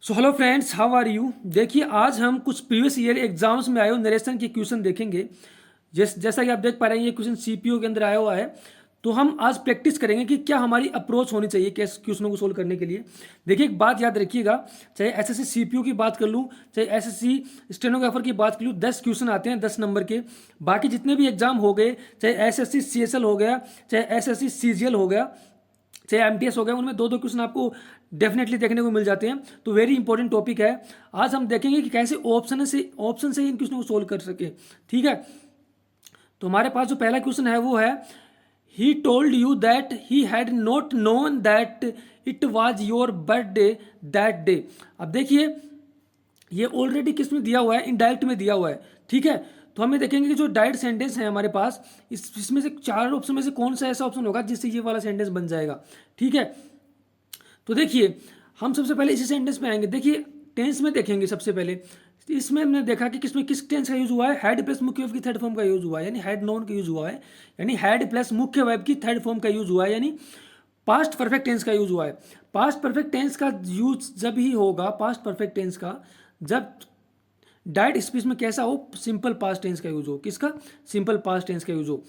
So hello friends, how are you. देखिए, आज हम कुछ प्रीवियस ईयर एग्जाम्स में आए हुए नरेशन के क्वेश्चन देखेंगे। जैसा कि आप देख पा रहे हैं, ये क्वेश्चन सीपीयू के अंदर आया हुआ है। तो हम आज प्रैक्टिस करेंगे कि क्या हमारी अप्रोच होनी चाहिए कैसे क्वेश्चनों को सोल्व करने के लिए। देखिए, एक बात याद रखिएगा, चाहे एसएससी सीपीयू की बात कर लूँ, चाहे एसएससी स्टेनोग्राफर की बात कर लूँ, 10 क्वेश्चन आते हैं 10 नंबर के। बाकी जितने भी एग्जाम हो गए, चाहे एसएससी सीएसएल हो गया, चाहे एसएससी सीजीएल हो गया, चाहे एमटीएस हो गया, उनमें दो दो क्वेश्चन आपको डेफिनेटली देखने को मिल जाते हैं। तो वेरी इंपॉर्टेंट टॉपिक है। आज हम देखेंगे कि कैसे ऑप्शन से इन क्वेश्चनों को सोल्व कर सके। ठीक है, तो हमारे पास जो पहला क्वेश्चन है वो है, ही told you that he had not known that it was your birthday that day. अब देखिए, ये ऑलरेडी किस में दिया हुआ है, इनडायरेक्ट में दिया हुआ है। ठीक है, तो हमें देखेंगे कि जो डायरेक्ट सेंटेंस है हमारे पास, इसमें से चार ऑप्शन में से कौन सा ऐसा ऑप्शन होगा जिससे ये वाला सेंटेंस बन जाएगा। ठीक है, तो देखिए, हम सबसे पहले इसी सेंटेंस में आएंगे। देखिए, टेंस में देखेंगे सबसे पहले। इसमें हमने देखा कि किसमें किस टेंस का यूज हुआ है, हैड प्लस मुख्य वर्ब की थर्ड फॉर्म का यूज हुआ है, यानी हैड नोन का यूज हुआ है, यानी हैड प्लस मुख्य वर्ब की थर्ड फॉर्म का यूज हुआ है, यानी पास्ट परफेक्ट टेंस का यूज हुआ है। पास्ट परफेक्ट टेंस का यूज जब ही होगा, पास्ट परफेक्ट टेंस का जब डायरेक्ट स्पीच में कैसा हो, सिंपल पास्ट टेंस का यूज हो। किसका? सिंपल पास्ट टेंस का यूज हो।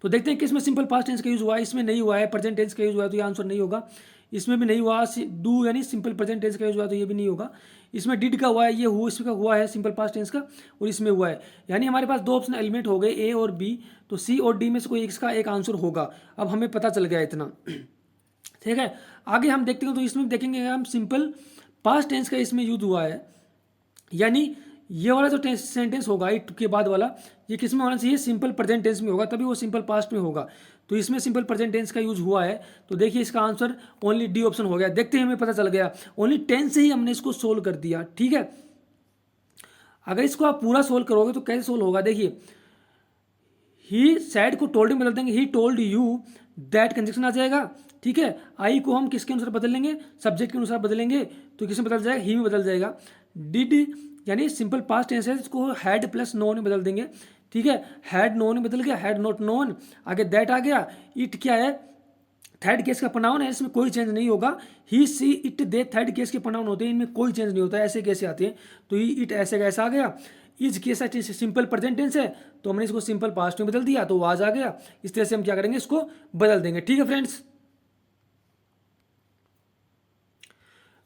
तो देखते हैं किसमें सिंपल पास्ट टेंस का यूज हुआ है। इसमें नहीं हुआ है, प्रेजेंट टेंस का यूज हुआ है, तो ये आंसर नहीं होगा। इसमें भी नहीं हुआ, डू यानी सिंपल प्रेजेंट टेंस का यूज हुआ है, तो ये भी नहीं होगा। इसमें डिड का हुआ है, ये हुआ, इसका हुआ है सिंपल पास्ट टेंस का, और इसमें हुआ है। यानी हमारे पास दो ऑप्शन एलिमेंट हो गए, ए और बी। तो सी और डी में से कोई इसका एक आंसर होगा। अब हमें पता चल गया इतना। ठीक है, आगे हम देखते हैं। तो इसमें देखेंगे हम सिंपल पास्ट टेंस का इसमें यूज हुआ है, यानी ये वाला जो सेंटेंस होगा इट के बाद वाला, ये किस में होना चाहिए, सिंपल प्रेजेंट टेंस में होगा, तभी वो सिंपल पास्ट में होगा। तो इसमें सिंपल प्रेजेंट टेंस का यूज हुआ है। तो देखिए, इसका आंसर ओनली डी ऑप्शन हो गया। देखते हैं, हमें पता चल गया, ओनली टेंस से ही हमने इसको सोल्व कर दिया। ठीक है, अगर इसको आप पूरा सोल्व करोगे तो कैसे सोल्व होगा, देखिए, ही सैड को टोल्ड में बदल देंगे, he told you that conjunction आ जाएगा। ठीक है, आई को हम किसके अनुसार बदल लेंगे, सब्जेक्ट के अनुसार बदलेंगे, तो किसमें बदल जाएगा, ही में बदल जाएगा। डिड यानी सिंपल पास्ट टेंस है, इसको हैड प्लस नोन में बदल देंगे। ठीक है, हैड नोन में बदल गया, हैड नॉट नोन, आगे दैट आ गया। इट क्या है, थर्ड केस का प्रोनाउन है, इसमें कोई चेंज नहीं होगा। He she it they third case के प्रोनाउन होते हैं, इनमें कोई चेंज नहीं होता है, ऐसे कैसे आते हैं। तो ही इट ऐसे कैसा आ गया। Is case simple present tense है, तो हमने इसको सिंपल पास्ट में बदल दिया, तो वाज आ गया। इस तरह से हम क्या करेंगे, इसको बदल देंगे। ठीक है फ्रेंड्स,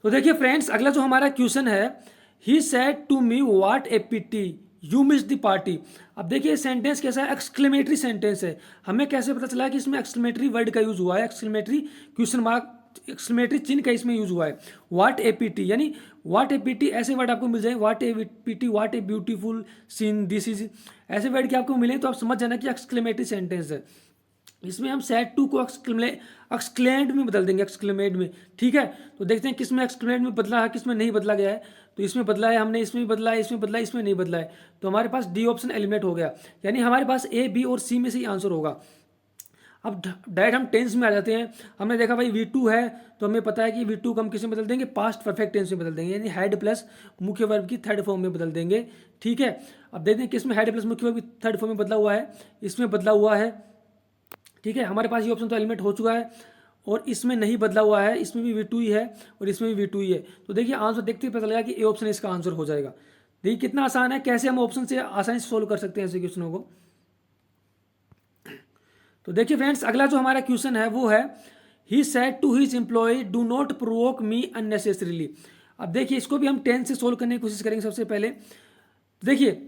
तो देखिए फ्रेंड्स, अगला जो हमारा क्वेश्चन है, he said to me what a pity you miss the party. अब देखिए, सेंटेंस कैसा है, एक्सक्लेमेटरी सेंटेंस है। हमें कैसे पता चला कि इसमें एक्सक्लेमेटरी वर्ड का यूज हुआ है, एक्सक्लेमेटरी क्वेश्चन मार्क, एक्सक्लेमेटरी चिन्ह का इसमें यूज हुआ है। व्हाट ए पिटी, यानी व्हाट ए पिटी, ऐसे वर्ड आपको मिल जाए, what a pity, what a beautiful scene this is, ऐसे वर्ड के आपको मिले तो आप समझ जाना कि एक्सक्लेमेटरी सेंटेंस है। इसमें हम सैड टू को एक्सक्लेमेड में बदल देंगे, एक्सक्लेमेड में। ठीक है, तो देखते हैं किसमें एक्सक्लेमेड में बदला है, किसमें नहीं बदला गया है। तो इसमें बदला है हमने, इसमें बदला है, इसमें बदला है, इसमें नहीं बदला है। तो हमारे पास डी ऑप्शन एलिमिनेट हो गया, यानी हमारे पास ए बी और सी में से ही आंसर होगा। अब डायरेक्ट हम टेंस में आ जाते हैं। हमने देखा भाई V2 है, तो हमें पता है कि V2 को हम किस में बदल देंगे, पास्ट परफेक्ट टेंस में बदल देंगे, यानी हैड प्लस मुख्य वर्ब की थर्ड फॉर्म में बदल देंगे। ठीक है, अब देखते हैं किस में हैड प्लस मुख्य वर्ब की थर्ड फॉर्म में बदला हुआ है, इसमें बदला हुआ है। ठीक है, हमारे पास ये ऑप्शन तो एलिमेंट हो चुका है, और इसमें नहीं बदला हुआ है, इसमें भी V2 ही है और इसमें भी V2 ही है। तो देखिए, आंसर देखते ही पता लगा कि ए ऑप्शन इसका आंसर हो जाएगा। देखिए कितना आसान है, कैसे हम ऑप्शन से आसानी से सोल्व कर सकते हैं ऐसे क्वेश्चनों को। तो देखिए फ्रेंड्स, अगला जो हमारा क्वेश्चन है वो है, he said to his employ do not provoke me unnecessarily. अब देखिए, इसको भी हम टेंस से सोल्व करने की कोशिश करेंगे। सबसे पहले देखिए,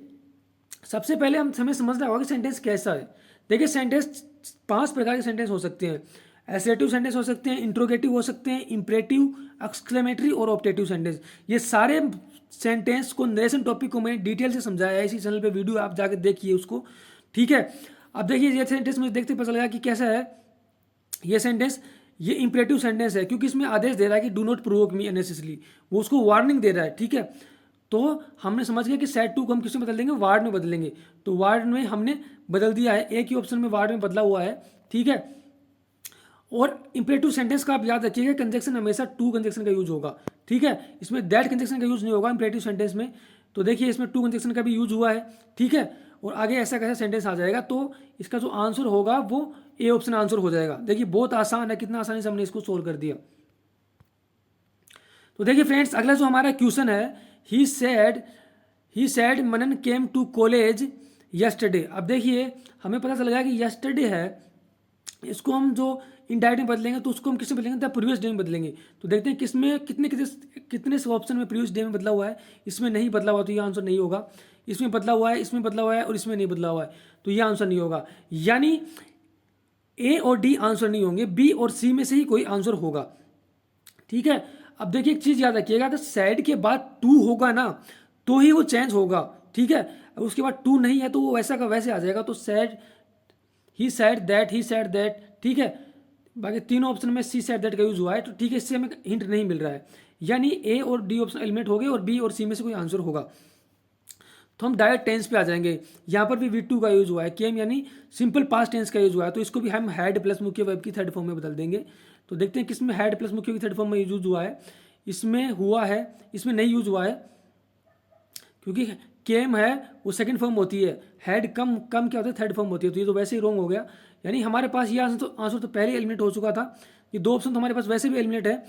सबसे पहले हमें समझना होगा कि सेंटेंस कैसा है। देखिए, सेंटेंस 5 प्रकार के सेंटेंस हो सकते हैं। एसरेटिव सेंटेंस हो सकते हैं, इंट्रोगेटिव हो सकते हैं, इंपरेटिव, एक्सक्लेमेटरी और ऑप्टेटिव सेंटेंस। ये सारे सेंटेंस को, नरेशन टॉपिक को मैं डिटेल से समझाया है, इसी चैनल पे वीडियो आप जाकर देखिए उसको। ठीक है, अब देखिए, ये सेंटेंस मुझे देखते पता चलेगा कि कैसा है ये सेंटेंस। ये इंपरेटिव सेंटेंस है, क्योंकि इसमें आदेश दे रहा है कि do not provoke me unnecessarily, वो उसको वार्निंग दे रहा है। ठीक है, तो हमने समझ गया कि सैड टू को हम किसमें बदल देंगे, वार्ड में बदलेंगे। तो वार्ड में हमने बदल दिया है, एक ही ऑप्शन में वार्ड में बदला हुआ है। ठीक है, और इंपरेटिव सेंटेंस का आप याद रखिएगा, कंजक्शन हमेशा टू कंजक्शन का यूज होगा। ठीक है, इसमें दैट कंजक्शन का यूज नहीं होगा इंपरेटिव सेंटेंस में। तो देखिए, इसमें टू कंजक्शन का भी यूज हुआ है। ठीक है, और आगे ऐसा कैसा सेंटेंस आ जाएगा, तो इसका जो आंसर होगा वो ए ऑप्शन आंसर हो जाएगा। देखिए, बहुत आसान है, कितना आसानी से हमने इसको सोल्व कर दिया। तो देखिए फ्रेंड्स, अगला जो हमारा क्वेश्चन है, he said Manan came to college yesterday. अब देखिए हमें पता चल गया कि यस्टरडे है, इसको हम जो इनडायरेक्ट में बदलेंगे तो उसको हम किसमें बदलेंगे, द प्रीवियस डे में बदलेंगे। तो देखते हैं किसमें कितने कितने कितने से ऑप्शन में प्रीवियस डे में बदला हुआ है। इसमें नहीं बदला हुआ तो ये आंसर नहीं होगा। इसमें बदला हुआ है, इसमें बदला हुआ है और इसमें नहीं बदला हुआ है, तो ये आंसर नहीं होगा। यानी ए और डी आंसर नहीं होंगे, बी और सी में से ही कोई आंसर होगा। ठीक है, अब देखिए एक चीज़ याद रखिएगा, तो सैड के बाद टू होगा ना तो ही वो चेंज होगा। ठीक है, उसके बाद टू नहीं है तो वो वैसा का वैसे आ जाएगा। तो सैड, ही सैड दैट। ठीक है, बाकी तीनों ऑप्शन में सी सैड दैट का यूज हुआ है, तो ठीक है, इससे हमें हिंट नहीं मिल रहा है। यानी ए और डी ऑप्शन एलिमिनेट हो गए और बी और सी में से कोई आंसर होगा। तो हम डायरेक्ट टेंस पे आ जाएंगे। यहाँ पर भी V2 का यूज हुआ है, केम यानी सिंपल पास्ट टेंस का यूज हुआ है, तो इसको भी हम हैड प्लस मुख्य वर्ब की थर्ड फॉर्म में बदल देंगे। तो देखते हैं किसमें हैड प्लस मुख्य की थर्ड फॉर्म में यूज हुआ है। इसमें हुआ है, इसमें नहीं यूज हुआ है, क्योंकि केम है वो सेकंड फॉर्म होती है, हैड कम कम क्या होता है, थर्ड फॉर्म होती है, तो ये तो वैसे ही रॉन्ग हो गया। यानी हमारे पास ये आंसर तो पहले एलिमिनेट हो चुका था। ये दो ऑप्शन तो हमारे पास वैसे भी एलिमिनेट है,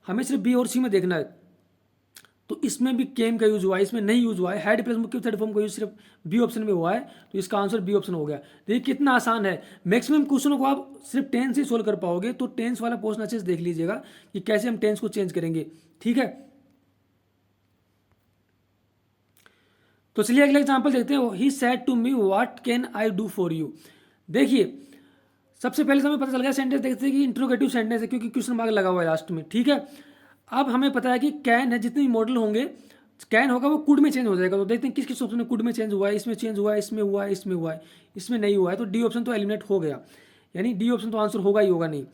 हमें सिर्फ बी और सी में देखना है। तो इसमें भी केम का यूज हुआ है, इसमें नहीं यूज हुआ है। हैड प्लस मुख्य थर्ड फॉर्म का यूज सिर्फ बी ऑप्शन में हुआ है, तो इसका आंसर बी ऑप्शन हो गया। देखिए कितना आसान है। मैक्सिमम क्वेश्चनों को आप सिर्फ टेंस से सोल्व कर पाओगे, तो टेंस वाला पोर्शन अच्छे से देख लीजिएगा कि कैसे हम टेंस को चेंज करेंगे। ठीक है, तो चलिए अगला एग्जाम्पल देखते हैं। He said to me what can I do for you. देखिए सबसे पहले तो हमें पता चल गया, सेंटेंस देखते हैं कि इंट्रोगेटिव सेंटेंस है, क्योंकि क्वेश्चन मार्क लगा हुआ है लास्ट में। ठीक है, अब हमें पता है कि कैन है, जितने भी मॉडल होंगे कैन होगा वो कुड में चेंज हो जाएगा। तो देखते हैं किस किस ऑप्शन में कुड में चेंज हुआ है। इसमें चेंज हुआ है, इसमें हुआ है, इसमें हुआ है, इसमें नहीं हुआ है, तो डी ऑप्शन तो एलिमिनेट हो गया। यानी डी ऑप्शन तो आंसर होगा ही होगा नहीं।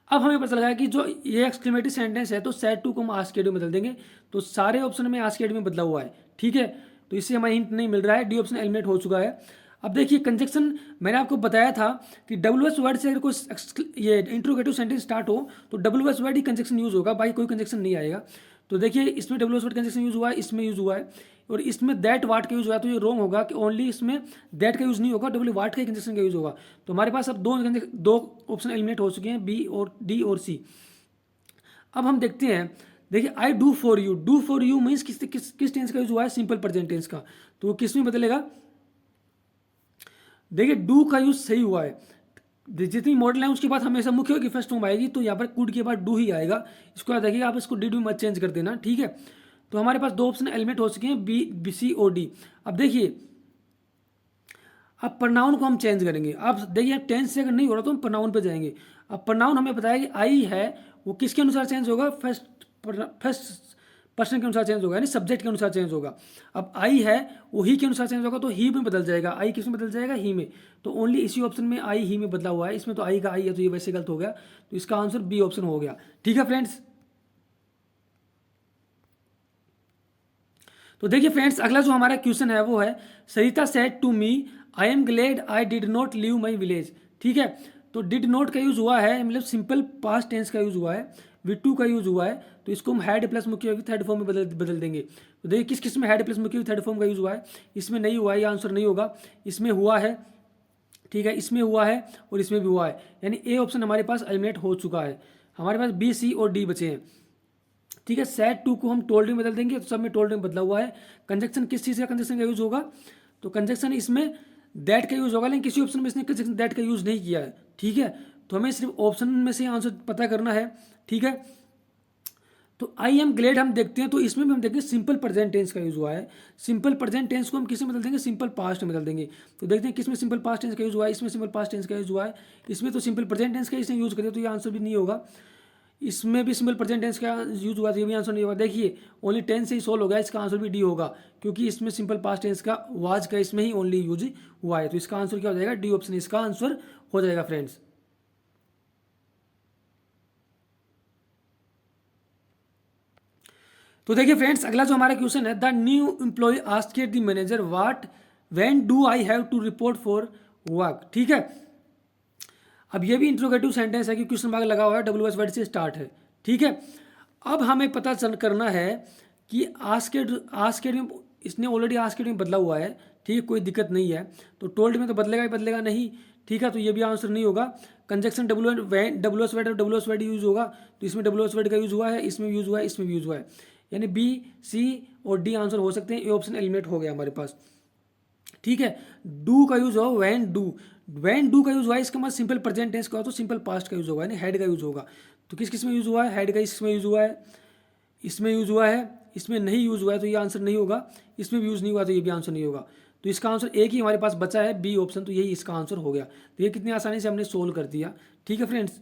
अब हमें पता लगा कि जो ये एक्सक्लेमेटरी सेंटेंस है, तो सैड टू को हम आस्क में बदल देंगे, तो सारे ऑप्शन में आस्क में बदला हुआ है। ठीक है, तो इससे हमें हिंट नहीं मिल रहा है, डी ऑप्शन एलिमिनेट हो चुका है। अब देखिए कंजक्शन, मैंने आपको बताया था कि WH वर्ड से अगर कोई ये इंट्रोगेटिव सेंटेंस स्टार्ट हो तो WH वर्ड ही कंजक्शन यूज होगा, बाकी कोई कंजक्शन नहीं आएगा। तो देखिए इसमें WH वर्ड कंजक्शन यूज हुआ है, इसमें यूज हुआ है, और इसमें दैट वाट का यूज हुआ है, तो ये रॉन्ग होगा कि ओनली इसमें दैट का यूज नहीं होगा, डब्ल्यू वाट का कंजक्शन का यूज होगा। तो हमारे पास अब दो ऑप्शन एलिमिनेट हो चुके हैं, बी और डी और सी। अब हम देखते हैं, देखिए आई डू फॉर यू मीन्स किस टेंस का यूज हुआ है, सिंपल प्रेजेंट टेंस का, तो वो किस में बदलेगा। देखिए डू का यूज सही हुआ है, जितनी मॉडल है उसके बाद हमेशा मुख्य की फर्स्ट फॉर्म आएगी, तो यहाँ पर कुड के बाद डू ही आएगा। इसको याद रखिएगा, आप इसको डी डू मत चेंज कर देना। ठीक है, तो हमारे पास दो ऑप्शन एलिमेंट हो चुके हैं, बी सी और डी। अब देखिए अब प्रोनाउन को हम चेंज करेंगे। अब देखिए टेंस से अगर नहीं हो रहा तो हम प्रोनाउन पे जाएंगे। अब प्रोनाउन हमें बताया कि आई है वो किसके अनुसार चेंज होगा, फर्स्ट पर्सन के अनुसार चेंज होगा, यानी सब्जेक्ट के अनुसार चेंज होगा। अब आई है वो ही के अनुसार चेंज होगा, तो ही में बदल जाएगा। आई किस में बदल जाएगा, ही में। तो ओनली इसी ऑप्शन में आई ही में बदला हुआ है, इसमें तो आई का आई है, तो ये वैसे गलत हो गया, तो इसका आंसर बी ऑप्शन हो गया। ठीक है फ्रेंड्स, तो देखिए फ्रेंड्स अगला जो हमारा क्वेश्चन है वो है, Sarita said to me I am glad I did not leave my village. ठीक है, तो डिड नॉट का यूज हुआ है, मतलब सिंपल पास्ट टेंस का यूज हुआ है, V2 का यूज हुआ है, तो इसको हम हैड प्लस मुख्य थर्ड फॉर्म में बदल देंगे। तो देखिए किस किस में हैड प्लस मुख्य थर्ड फॉर्म का यूज हुआ है। इसमें नहीं हुआ है, ये आंसर नहीं होगा। इसमें हुआ है, ठीक है, इसमें हुआ है और इसमें भी हुआ है, यानी ए ऑप्शन हमारे पास एलिमिनेट हो चुका है। हमारे पास बी सी और डी बचे हैं। ठीक है, सेड टू को हम टोल्ड में बदल देंगे, तो सब में टोल्ड में बदला हुआ है। कंजक्शन किस चीज़ का कंजक्शन का यूज होगा, तो कंजक्शन इसमें दैट का यूज होगा, लेकिन किसी ऑप्शन में इसने कंजक्शन दैट का यूज नहीं किया है। ठीक है, तो हमें सिर्फ ऑप्शन में से आंसर पता करना है। ठीक है, तो आई एम ग्लेड हम देखते हैं, तो इसमें भी हम देखेंगे सिंपल प्रेजेंट टेंस का यूज हुआ है। सिंपल प्रेजेंट टेंस को हम किस में बदल देंगे, सिंपल पास्ट में बदल देंगे। तो देखते हैं किसमें सिंपल पास्ट टेंस का यूज हुआ है, इसमें सिंपल पास्ट टेंस का यूज हुआ है, इसमें तो सिंपल प्रेजेंट टेंस का इसने यूज करिए, तो ये आंसर भी नहीं होगा। इसमें भी सिंपल प्रेजेंट टेंस का यूज हुआ, तो ये भी आंसर नहीं होगा। देखिए ओनली टेंस से ही सोल्व हो गया, इसका आंसर भी डी होगा, क्योंकि इसमें सिंपल पास्ट टेंस का वाज का इसमें ही ओनली यूज हुआ है, तो इसका आंसर क्या हो जाएगा, डी ऑप्शन इसका आंसर हो जाएगा फ्रेंड्स। तो देखिए फ्रेंड्स अगला जो हमारा क्वेश्चन है, the new employ asked the manager what when do I have to report for work. ठीक है, अब ये भी इंट्रोगेटिव सेंटेंस है कि क्वेश्चन मार्क लगा हुआ है, WH वर्ड से स्टार्ट है। ठीक है, अब हमें पता चल करना है कि आस्क्ड में इसने ऑलरेडी आस्क्ड में बदला हुआ है। ठीक है, कोई दिक्कत नहीं है, तो टोल्ड में तो बदलेगा ही बदलेगा नहीं। ठीक है, तो ये भी आंसर नहीं होगा। Conjunction W S word use होगा, तो इसमें डब्ल्यू एस वर्ड का यूज हुआ है, इसमें यूज हुआ है, इसमें भी यूज हुआ है, यानी बी, सी और डी आंसर हो सकते हैं। ए ऑप्शन एलिमिनेट हो गया हमारे पास। ठीक है, डू का यूज होगा वैन डू का यूज हुआ है, इसका मतलब सिंपल प्रेजेंट टेंस का हो तो सिंपल पास्ट का यूज होगा, यानी हैड का यूज होगा। तो किस किस में यूज हुआ है? हैड का इसमें यूज हुआ है, इसमें यूज हुआ है, इसमें नहीं यूज हुआ है, तो ये आंसर नहीं होगा। इसमें भी यूज नहीं हुआ तो ये भी आंसर नहीं होगा। तो इसका आंसर एक ही हमारे पास बचा है, बी ऑप्शन, तो यही इसका आंसर हो गया। तो ये कितनी आसानी से हमने सोल्व कर दिया। ठीक है फ्रेंड्स,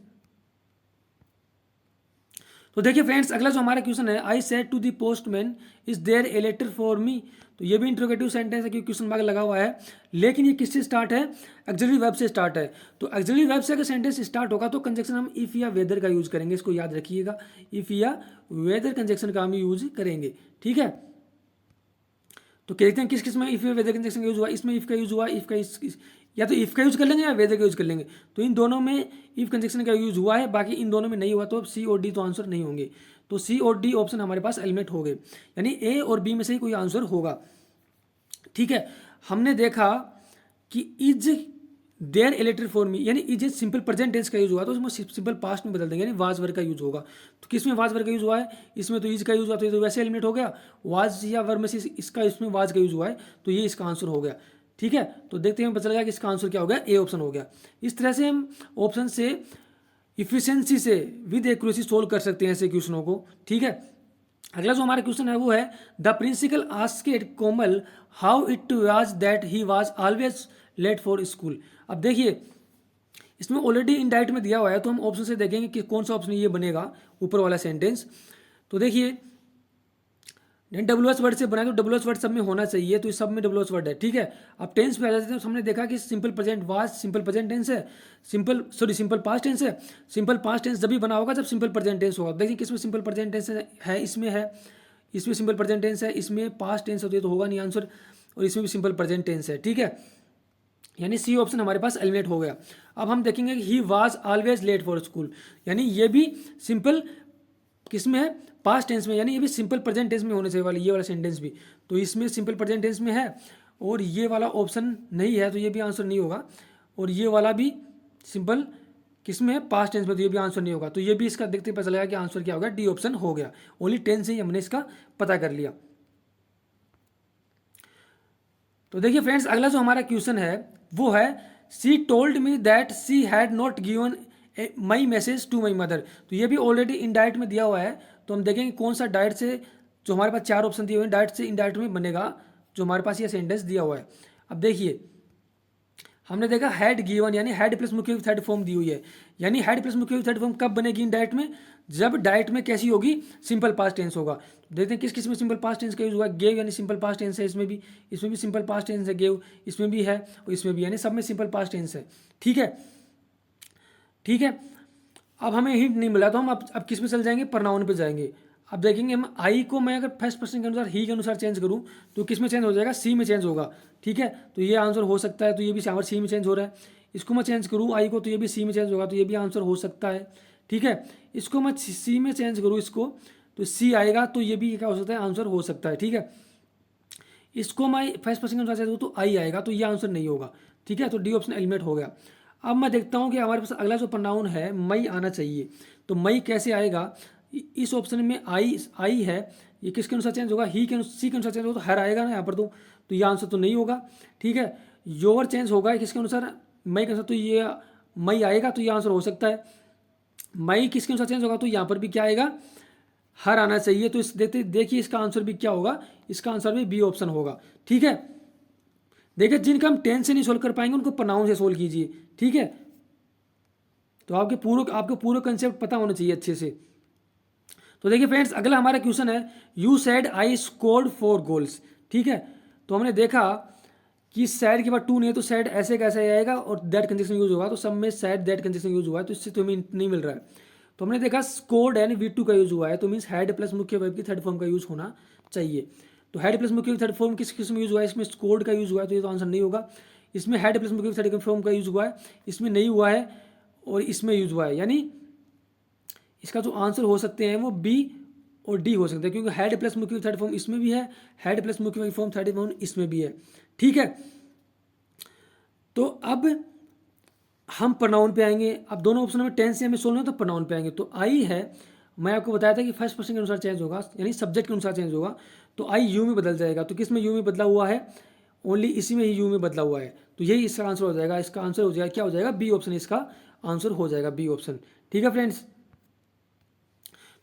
तो देखिए फ्रेंड्स, अगला जो हमारा क्वेश्चन है, I said to the postman is there a letter for me. तो ये भी इंट्रोगेटिव सेंटेंस है क्योंकि क्वेश्चन मार्क लगा हुआ है, लेकिन ये किससे स्टार्ट है? ऑक्सिलरी वर्ब से स्टार्ट है। तो ऑक्सिलरी वर्ब से अगर सेंटेंस स्टार्ट होगा तो कंजक्शन हम इफ या वेदर का यूज करेंगे, इसको याद रखिएगा, इफ या वेदर कंजक्शन का हम यूज करेंगे। ठीक है, तो कहते हैं किस किस में इफ या वेदर कंजक्शन का यूज हुआ? इसमें इफ का यूज हुआ, इफ का या तो इफ का यूज कर लेंगे या वेदर का यूज कर लेंगे। तो इन दोनों में इफ कंजक्शन का यूज हुआ है, बाकी इन दोनों में नहीं हुआ, तो अब सी और डी तो आंसर नहीं होंगे। तो सी और डी ऑप्शन हमारे पास एलिमिनेट हो गए, यानी ए और बी में से ही कोई आंसर होगा। ठीक है, हमने देखा कि is there a letter for me, यानी इज सिंपल प्रेजेंट टेंस का यूज हुआ तो उसमें सिंपल पास्ट में बदल देंगे, यानी वाज वर्ग का यूज होगा। तो किस में वाज वर्ग का यूज हुआ है? इसमें तो इज का यूज हुआ, तो ये तो वैसे एलिमिनेट हो गया। वाज या वर्ग में से इसका इसमें वाज का यूज हुआ है, तो ये इसका आंसर हो गया। ठीक है, तो देखते हैं पता चलेगा कि इसका आंसर क्या हो गया, ए ऑप्शन हो गया। इस तरह से हम ऑप्शन से इफिशियंसी से विद एक्यूरेसी सोल्व कर सकते हैं ऐसे क्वेश्चनों को। ठीक है, अगला जो हमारा क्वेश्चन है वो है, the principal asked Komal how it was that he was always late for school. अब देखिए, इसमें ऑलरेडी इनडायरेक्ट में दिया हुआ है, तो हम ऑप्शन से देखेंगे कि कौन सा ऑप्शन ये बनेगा ऊपर वाला सेंटेंस। तो देखिए, डब्ल्यू एस वर्ड से बनाए तो डब्ल्यू एस वर्ड सब में होना चाहिए, तो इस सब में डब्ल्यू एस वर्ड है। ठीक है, अब टेंस पे आ जाते हैं, तो हमने देखा कि simple present was simple present tense है, सिंपल पास्ट टेंस है। सिंपल पास्ट टेंस जब भी बना होगा जब सिंपल प्रेजेंट टेंस होगा। देखिए किसमें सिंपल प्रेजेंट टेंस है, इसमें है, इसमें सिंपल प्रेजेंट टेंस है, इसमें पास्ट टेंस होती है तो होगा नहीं आंसर, और इसमें भी सिंपल प्रेजेंट टेंस है। ठीक है, यानी सी ऑप्शन हमारे पास एलिमिनेट हो गया। अब हम देखेंगे कि he was always late for school, यानी ये भी सिंपल किस में है? पास्ट टेंस में, यानी ये भी सिंपल प्रेजेंट टेंस में होने चाहिए वाला, ये वाला सेंटेंस भी। तो इसमें सिंपल प्रेजेंट टेंस में है, और ये वाला ऑप्शन नहीं है, तो ये भी आंसर नहीं होगा। और ये वाला भी सिंपल किस में है? पास्ट टेंस में, तो ये भी आंसर नहीं होगा। तो ये भी इसका देखते पता चलेगा कि आंसर क्या होगा, डी ऑप्शन हो गया। ओनली टेंस से ही हमने इसका पता कर लिया। तो देखिए फ्रेंड्स, अगला जो हमारा क्वेश्चन है वो है, she told me that she had not given my message to my mother. तो ये भी ऑलरेडी इनडायरेक्ट में दिया हुआ है, तो हम देखेंगे कौन सा डायरेक्ट से, जो हमारे पास चार ऑप्शन दिए हुए हैं, डायरेक्ट से इनडायरेक्ट में बनेगा जो हमारे पास ये सेंटेंस दिया हुआ है। अब देखिए, हमने देखा हैड गिवन, यानी हैड प्लस मुख्य थर्ड फॉर्म दी हुई है, यानी हैड प्लस मुख्य थर्ड फॉर्म कब बनेगी इनडायरेक्ट में? जब डायरेक्ट में कैसी होगी? सिंपल पास्ट टेंस होगा। देखते हैं किस किस में सिंपल पास्ट टेंस का यूज हुआ। गेव यानी सिंपल पास्ट टेंस है, इसमें भी सिंपल पास्ट टेंस है, गेव इसमें भी है और इसमें भी, यानी सब में सिंपल पास्ट टेंस है। ठीक है, ठीक है, अब हमें हिंट नहीं मिला, तो हम अब किस में चल जाएंगे? प्रनाउन पे जाएंगे। अब देखेंगे हम आई को मैं अगर फर्स्ट पर्सन के अनुसार, ही के अनुसार चेंज करूँ तो किस में चेंज हो जाएगा? सी में चेंज होगा। ठीक है, तो ये आंसर हो सकता है, तो ये भी यहाँ सी में चेंज हो रहा है। इसको मैं चेंज करूँ आई को, तो ये भी सी में चेंज होगा, तो ये भी आंसर हो सकता है। ठीक है, इसको मैं सी में चेंज करूँ इसको, तो सी आएगा, तो ये भी क्या हो सकता है? आंसर हो सकता है। ठीक है, इसको मैं फर्स्ट पर्सन के अनुसार चेंज करूँ तो आई आएगा, तो ये आंसर नहीं होगा। ठीक है, तो डी ऑप्शन एलिमिनेट हो गया। अब मैं देखता हूँ कि हमारे पास अगला जो प्रोनाउन है मई आना चाहिए, तो मई कैसे आएगा? इस ऑप्शन में आई है, ये किसके अनुसार चेंज होगा? ही के सी के अनुसार चेंज होगा, तो हर आएगा ना यहाँ पर, तो ये आंसर तो नहीं होगा। ठीक है, योवर चेंज होगा किसके अनुसार? मई के अनुसार, तो ये मई आएगा, तो ये आंसर हो सकता है। मई किसके अनुसार चेंज होगा? तो यहाँ पर भी क्या आएगा? हर आना चाहिए। तो इस देखिए इसका आंसर भी क्या होगा? इसका आंसर भी बी ऑप्शन होगा। ठीक है, देखिए जिनका हम टेंस से नहीं सोल्व कर पाएंगे उनको प्रोनाउन से सोल्व कीजिए। ठीक है, तो आपको पूरा कंसेप्ट पता होना चाहिए अच्छे से। तो देखिए फ्रेंड्स, अगला हमारा क्वेश्चन है, you said I scored 4 goals. ठीक है, तो हमने देखा कि सैड के बाद टू नहीं है, तो सैड ऐसे कैसे आएगा और दैट कंजक्शन यूज होगा, तो सब में सैड दैट कंजक्शन यूज हुआ है, तो इससे तो हमें नहीं मिल रहा है। तो हमने देखा स्कोर्ड यानी V2 का यूज हुआ है, तो मीन्स हेड प्लस मुख्य वर्ब की थर्ड फॉर्म का यूज होना चाहिए। तो हेड प्लस मुख्य थर्ड फॉर्म किस किस में यूज हुआ है? इसमें स्कोर्ड का यूज हुआ है, तो ये तो आंसर नहीं होगा। इसमें हेड प्लस मुख्य थर्ड फॉर्म का यूज हुआ है, इसमें नहीं हुआ है, और इसमें यूज हुआ है, यानी इसका जो आंसर हो सकते हैं वो बी और डी हो सकते हैं, क्योंकि हेड प्लस मुख्य थर्ड फॉर्म इसमें भी है, हेड प्लस मुख्य फॉर्म थर्ड फॉर्म इसमें भी है। ठीक है, तो अब हम प्रोनाउन पे आएंगे। अब दोनों ऑप्शन में टेंस से हमें सोल्व है तो प्रोनाउन पे आएंगे। तो आई है, मैं आपको बताया था कि फर्स्ट पर्सन के अनुसार चेंज होगा, यानी सब्जेक्ट के अनुसार चेंज होगा। तो आई यू में बदल जाएगा। तो किस में यू में बदला हुआ है? ओनली इसी में ही यू में बदला हुआ है। तो यही इसका आंसर हो जाएगा। इसका आंसर हो जाएगा, क्या हो जाएगा? बी ऑप्शन इसका आंसर हो जाएगा, बी ऑप्शन। ठीक है फ्रेंड्स।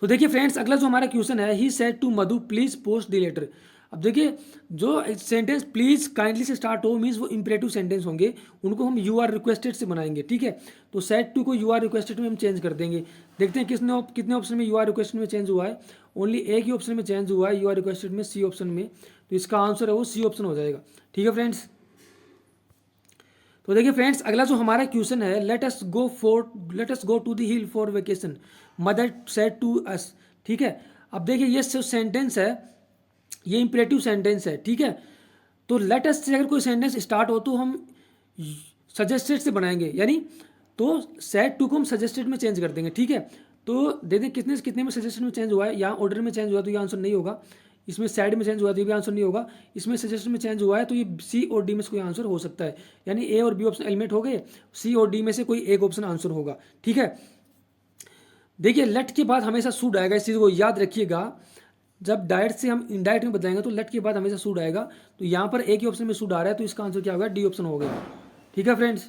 तो देखिए फ्रेंड्स, अगला जो हमारा क्वेश्चन है, he said to Madhu please post the letter. अब देखिए, जो सेंटेंस प्लीज काइंडली से स्टार्ट हो मीन्स वो इंपरेटिव सेंटेंस होंगे, उनको हम यू आर रिक्वेस्टेड से बनाएंगे। ठीक है, तो सेड टू को यू आर रिक्वेस्टेड में हम चेंज कर देंगे। देखते हैं कितने ऑप्शन में यू आर रिक्वेस्टेड में चेंज हुआ है। ओनली एक ही ऑप्शन में चेंज हुआ है, यू आर रिक्वेस्टेड में, सी ऑप्शन में। तो इसका आंसर है वो सी ऑप्शन हो जाएगा। ठीक है फ्रेंड्स। तो देखिए फ्रेंड्स, अगला जो हमारा क्वेश्चन है, let us go to the hill for vacation, mother said to us. ठीक है, अब देखिए ये जो सेंटेंस है ये इंपरेटिव सेंटेंस है। ठीक है, तो लेट अस से अगर कोई सेंटेंस स्टार्ट हो तो हम सजेस्टेड से बनाएंगे, यानी तो सेड टू को हम सजेस्टेड में चेंज कर देंगे। ठीक है, तो देखते कितने कितने में सजेस्टेड में चेंज हुआ है। यहाँ ऑर्डर में चेंज हुआ तो ये आंसर नहीं होगा। इसमें साइड में चेंज हुआ तो ये भी आंसर नहीं होगा। इसमें सजेशन में चेंज हुआ है तो ये सी और डी में से कोई आंसर हो सकता है, यानी ए और बी ऑप्शन एलिमिनेट हो गए, सी और डी में से कोई एक ऑप्शन आंसर होगा। ठीक है, देखिए लेट के बाद हमेशा शुड आएगा, इस चीज़ को याद रखिएगा। जब डायरेक्ट से हम इनडायरेक्ट में बदलाएंगे तो लेट के बाद हमेशा शुड आएगा। तो यहाँ पर एक ही ऑप्शन में शुड आ रहा है, तो इसका आंसर क्या होगा? डी ऑप्शन हो गया। ठीक है फ्रेंड्स।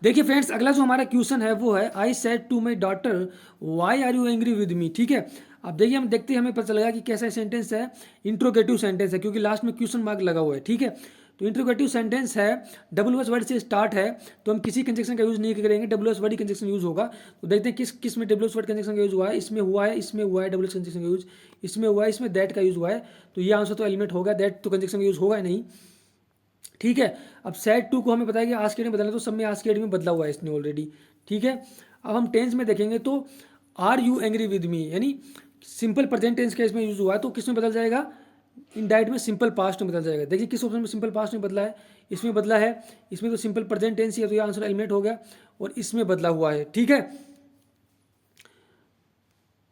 देखिए फ्रेंड्स, अगला जो हमारा क्वेश्चन है वो है, I said to my daughter why are you angry with me. ठीक है, अब देखिए हम देखते हैं, हमें पता चलेगा कि कैसा सेंटेंस है। इंट्रोगेटिव सेंटेंस है, क्योंकि लास्ट में क्वेश्चन मार्क लगा हुआ है। ठीक है, तो इंट्रोगेटिव सेंटेंस है, डब्ल्यू एस वर्ड से स्टार्ट है, तो हम किसी कंजक्शन का यूज नहीं करेंगे, डब्ल्यू एस वर्ड ही कंजक्शन यूज होगा। तो देखते हैं किस में डब्ल्यू एस वर्ड कंजक्शन का यूज हुआ है। इसमें हुआ है, इसमें हुआ है डब्ल्यू एस कंजक्शन का यूज, इसमें हुआ है, इसमें दैट का यूज हुआ है। तो ये आंसर तो एलिमेंट होगा, दैट तो कंजक्शन का यूज होगा नहीं। ठीक है, अब सेड टू को हमें पता है कि आज के डेट में बदलना, तो सब में आज के डेट में बदला हुआ है इसने ऑलरेडी। ठीक है, अब हम टेंस में देखेंगे तो are you angry with me, यानी सिंपल प्रेजेंट टेंस का इसमें यूज हुआ है, तो किस में बदल जाएगा? इनडायरेक्ट में सिंपल पास्ट में बदल जाएगा। देखिए किस ऑप्शन में सिंपल पास्ट में बदला है, इसमें बदला है। इसमें तो सिंपल प्रेजेंट टेंस ही है, तो ये आंसर एलिमिनेट हो गया, और इसमें बदला हुआ है। ठीक है,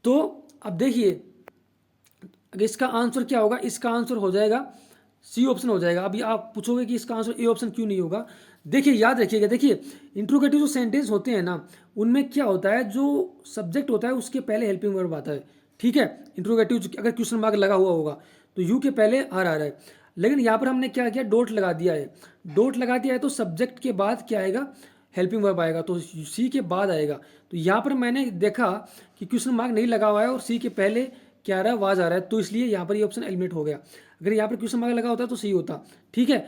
तो अब देखिए अगर इसका आंसर क्या होगा, इसका आंसर हो जाएगा सी ऑप्शन हो जाएगा। अभी आप पूछोगे कि इसका आंसर ए ऑप्शन क्यों नहीं होगा। देखिए याद रखिएगा, देखिए इंट्रोगेटिव जो सेंटेंस होते हैं ना, उनमें क्या होता है, जो सब्जेक्ट होता है उसके पहले हेल्पिंग वर्ब आता है। ठीक है, इंट्रोगेटिव अगर क्वेश्चन मार्क लगा हुआ होगा तो यू के पहले आर आ रहा है, लेकिन यहाँ पर हमने क्या किया, डॉट लगा दिया है। डॉट लगा दिया है तो सब्जेक्ट के बाद क्या आएगा? हेल्पिंग वर्ब आएगा, तो सी के बाद आएगा। तो यहाँ पर मैंने देखा कि क्वेश्चन मार्क नहीं लगा हुआ है और सी के पहले क्या आ रहा है? वाज आ रहा है, तो इसलिए यहाँ पर ये ऑप्शन एलिमिनेट हो गया। अगर यहाँ पर क्वेश्चन मार्क लगा होता तो सही होता। ठीक है,